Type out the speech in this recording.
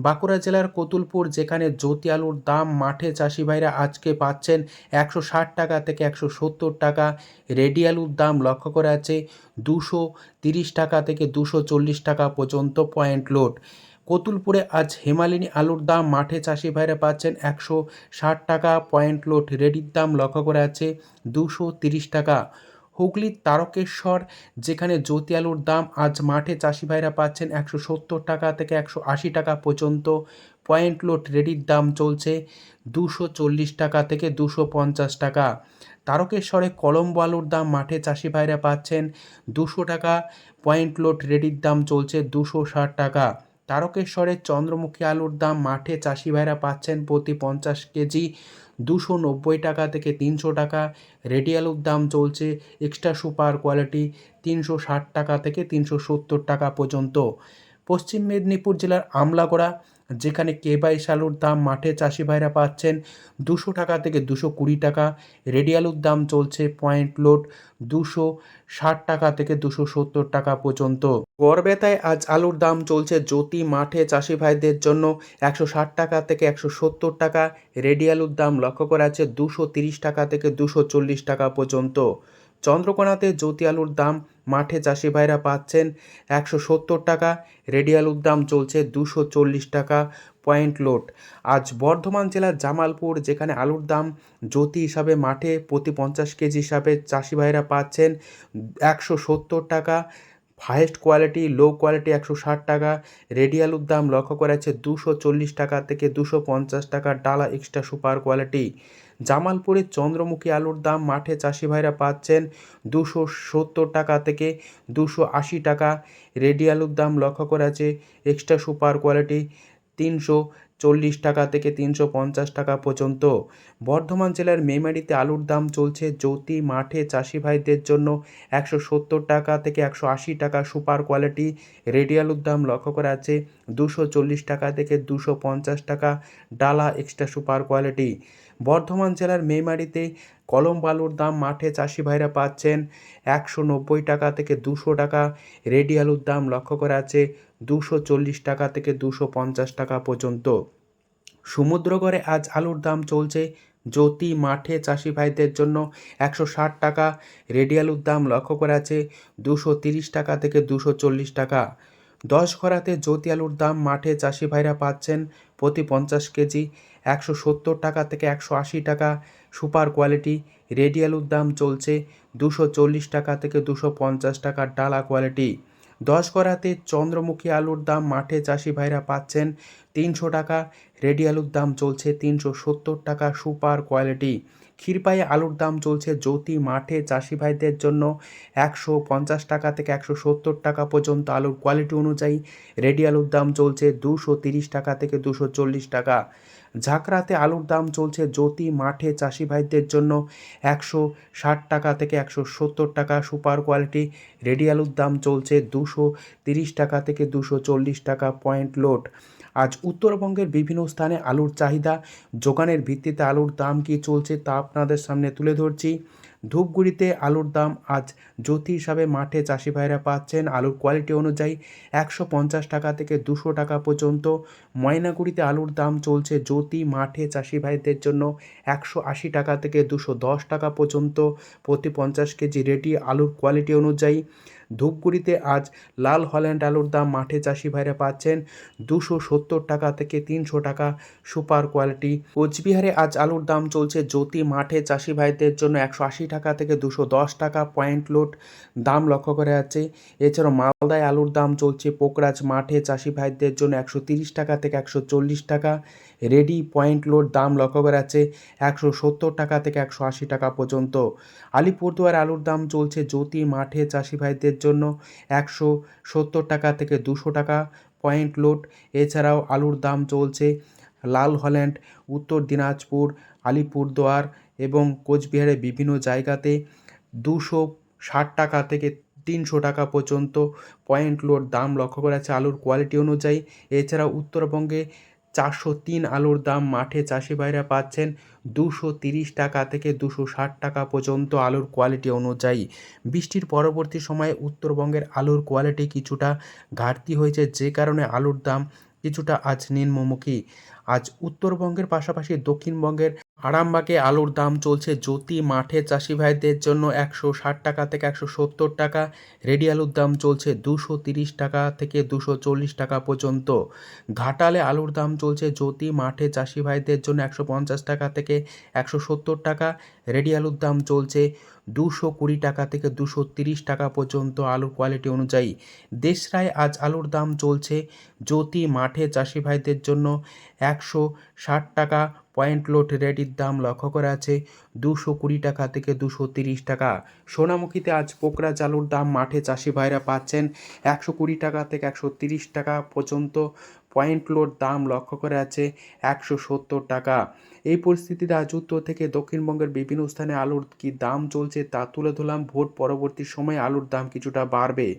বাঁকুড়া জেলার কতুলপুর, যেখানে জ্যোতি আলুর দাম মাঠে চাষি ভাইরা আজকে পাচ্ছেন 160 টাকা থেকে 170 টাকা। রেডি আলুর দাম লক্ষ্য করা আছে 230 টাকা থেকে 240 টাকা পর্যন্ত পয়েন্ট লোড। কতুলপুরে আজ হেমালিনী আলুর দাম মাঠে চাষি ভাইরা পাচ্ছেন 160 টাকা পয়েন্ট লোড। রেডির দাম লক্ষ্য করা আছে 230 টাকা। হুগলির তারকেশ্বর, যেখানে জ্যোতি আলুর দাম আজ মাঠে চাষি ভাইরা পাচ্ছেন 170 টাকা থেকে 180 টাকা পর্যন্ত পয়েন্ট লোড। রেডির দাম চলছে 240 টাকা থেকে 250 টাকা। তারকেশ্বরে কলম্বো আলুর দাম মাঠে চাষি ভাইরা পাচ্ছেন 200 টাকা পয়েন্ট লোড। রেডির দাম চলছে 260 টাকা। তারকেশ্বরে চন্দ্রমুখী আলুর দাম মাঠে চাষি ভাইরা পাচ্ছেন প্রতি 50 কেজি 290 টাকা থেকে 300 টাকা। রেডি আলুর দাম চলছে এক্সট্রা সুপার কোয়ালিটি 360 টাকা থেকে 370 টাকা পর্যন্ত। পশ্চিম মেদিনীপুর জেলার আমলাগোড়া, যেখানে কে22 আলুর দাম মাঠে চাষি ভাইরা পাচ্ছেন 200 টাকা থেকে 220 টাকা। রেডি আলুর দাম চলছে পয়েন্ট লোড 260 টাকা থেকে 270 টাকা পর্যন্ত। গড়বেতায় আজ আলুর দাম চলছে জ্যোতি মাঠে চাষি ভাইদের জন্য 160 টাকা থেকে 170 টাকা। রেডি আলুর দাম লক্ষ্য করা আছে 230 টাকা থেকে 240 টাকা পর্যন্ত। চন্দ্রকোনাতে জ্যোতি আলুর দাম মাঠে চাষি ভাইরা পাচ্ছেন 170 টাকা। রেডি আলুর দাম চলছে 240 টাকা পয়েন্ট লোড। আজ বর্ধমান জেলার জামালপুর, যেখানে আলুর দাম জ্যোতি হিসাবে মাঠে প্রতি 50 কেজি হিসাবে চাষি ভাইরা পাচ্ছেন 170 টাকা। হাইয়েস্ট কোয়ালিটি, লো কোয়ালিটি 160 টাকা। রেডি আলুর দাম লক্ষ্য করা আছে 240 টাকা থেকে 250 টাকা ডালা এক্সট্রা সুপার কোয়ালিটি। জামালপুরের চন্দ্রমুখী আলুর দাম মাঠে চাষি ভাইরা পাচ্ছেন 270 টাকা থেকে 280 টাকা। রেডি আলুর দাম লক্ষ্য করা আছে এক্সট্রা সুপার কোয়ালিটি 340 টাকা থেকে 350 টাকা পর্যন্ত। বর্ধমান জেলার মেমারিতে আলুর দাম চলছে জ্যোতি মাঠে চাষি ভাইদের জন্য 170 টাকা থেকে 180 টাকা সুপার কোয়ালিটি। রেডি আলুর দাম লক্ষ্য করা আছে 240 টাকা থেকে 250 টাকা ডালা এক্সট্রা সুপার কোয়ালিটি। বর্ধমান জেলার মেমারিতে কলম্বো আলুর দাম মাঠে চাষি ভাইরা পাচ্ছেন 190 টাকা থেকে 200 টাকা। রেডি আলুর দাম লক্ষ্য করা আছে 240 টাকা থেকে 250 টাকা পর্যন্ত। সমুদ্রগড়ে আজ আলুর দাম চলছে জ্যোতি মাঠে চাষি ভাইদের জন্য 160 টাকা। রেডি আলুর দাম লক্ষ্য করা আছে 230 টাকা থেকে 240 টাকা। 10ঘরাতে জ্যোতি আলুর দাম মাঠে চাষি ভাইরা পাচ্ছেন প্রতি 50 কেজি 170 টাকা থেকে 180 টাকা সুপার কোয়ালিটি। রেডি আলুর দাম চলছে 240 টাকা থেকে 250 টাকা ডালা কোয়ালিটি। 10ঘরাতে চন্দ্রমুখী আলুর দাম মাঠে চাষি ভাইরা পাচ্ছেন 300 টাকা। রেডি আলুর দাম চলছে 370 টাকা সুপার কোয়ালিটি। ক্ষীরপাই আলুর দাম চলছে জ্যোতি মাঠে চাষি ভাইদের জন্য 150 টাকা থেকে 170 টাকা পর্যন্ত আলুর কোয়ালিটি অনুযায়ী। রেডি আলুর দাম চলছে 230 টাকা থেকে 240 টাকা। ঝাঁকড়াতে আলুর দাম চলছে জ্যোতি মাঠে চাষি ভাইদের জন্য 160 টাকা থেকে 170 টাকা সুপার কোয়ালিটি। রেডি আলুর দাম চলছে 230 টাকা থেকে 240 টাকা পয়েন্ট লোড। আজ উত্তরবঙ্গের বিভিন্ন স্থানে আলুর চাহিদা যোগানের ভিত্তিতে আলুর দাম কী চলছে তা আপনাদের সামনে তুলে ধরছি। ধূপগুড়িতে আলুর দাম আজ জ্যোতি হিসাবে মাঠে চাষি ভাইরা পাচ্ছেন আলুর কোয়ালিটি অনুযায়ী 150 টাকা থেকে 200 টাকা পর্যন্ত। ময়নাগুড়িতে আলুর দাম চলছে জ্যোতি মাঠে চাষি ভাইদের জন্য 180 টাকা থেকে 210 টাকা পর্যন্ত প্রতি 50 কেজি রেডি আলুর কোয়ালিটি অনুযায়ী। ধূপগুড়িতে আজ লাল হল্যান্ড আলুর দাম মাঠে চাষি ভাইরা পাচ্ছেন 270 টাকা থেকে 300 টাকা সুপার কোয়ালিটি। কোচবিহারে আজ আলুর দাম চলছে জ্যোতি মাঠে চাষি ভাইদের জন্য 180 টাকা থেকে 210 টাকা পয়েন্ট লোড দাম লক্ষ্য করা যাচ্ছে। এছাড়াও মালদায় আলুর দাম চলছে পোকরাজ মাঠে চাষি ভাইদের জন্য 130 টাকা থেকে 140 টাকা। রেডি পয়েন্ট লোড দাম লক্ষ্য করা যাচ্ছে 170 টাকা থেকে 180 টাকা পর্যন্ত। আলিপুরদুয়ার আলুর দাম চলছে জ্যোতি মাঠে চাষি ভাইদের জন্য 170 টাকা থেকে 200 টাকা পয়েন্ট লোড। এছাড়াও আলুর দাম চলছে লাল হল্যান্ড উত্তর দিনাজপুর, আলিপুরদুয়ার এবং কোচবিহারের বিভিন্ন জায়গাতে 260 টাকা থেকে 300 টাকা পর্যন্ত পয়েন্ট লোড দাম লক্ষ্য করা যাচ্ছে আলুর কোয়ালিটি অনুযায়ী। এছাড়াও উত্তরবঙ্গে 403 আলুর দাম মাঠে চাষি ভাইরা পাচ্ছেন 230 টাকা থেকে 260 টাকা পর্যন্ত আলুর কোয়ালিটি অনুযায়ী। বৃষ্টির পরবর্তী সময়ে উত্তরবঙ্গের আলুর কোয়ালিটি কিছুটা ঘাটতি হয়েছে, যে কারণে আলুর দাম কিছুটা আজ নিম্নমুখী। আজ উত্তরবঙ্গের পাশাপাশি দক্ষিণবঙ্গের আরামবাগে আলুর দাম চলছে জ্যোতি মাঠে চাষি ভাইদের জন্য 160 টাকা থেকে 170 টাকা। রেডি আলুর দাম চলছে 230 টাকা থেকে 240 টাকা পর্যন্ত। ঘাটালে আলুর দাম চলছে জ্যোতি মাঠে চাষি ভাইদের জন্য 150 টাকা থেকে 170 টাকা। রেডি আলুর দাম চলছে 220 টাকা থেকে 230 টাকা পর্যন্ত আলুর কোয়ালিটি অনুযায়ী। দেশরায় আজ আলুর দাম চলছে জ্যোতি মাঠে চাষি ভাইদের জন্য 160 টাকা। পয়েন্ট লোড রেডির দাম লক্ষ্য করা আছে 220 টাকা থেকে 230 টাকা। সোনামুখীতে আজ পোকরা চালুর দাম মাঠে চাষি ভাইরা পাচ্ছেন 120 টাকা থেকে 130 টাকা পর্যন্ত। পয়েন্ট লোড দাম লক্ষ্য করা আছে 170 টাকা। এই পরিস্থিতিতে আজ উত্তর থেকে দক্ষিণবঙ্গের বিভিন্ন স্থানে আলুর কী দাম চলছে তা তুলে ধরলাম। ভোট পরবর্তী সময়ে আলুর দাম কিছুটা বাড়বে।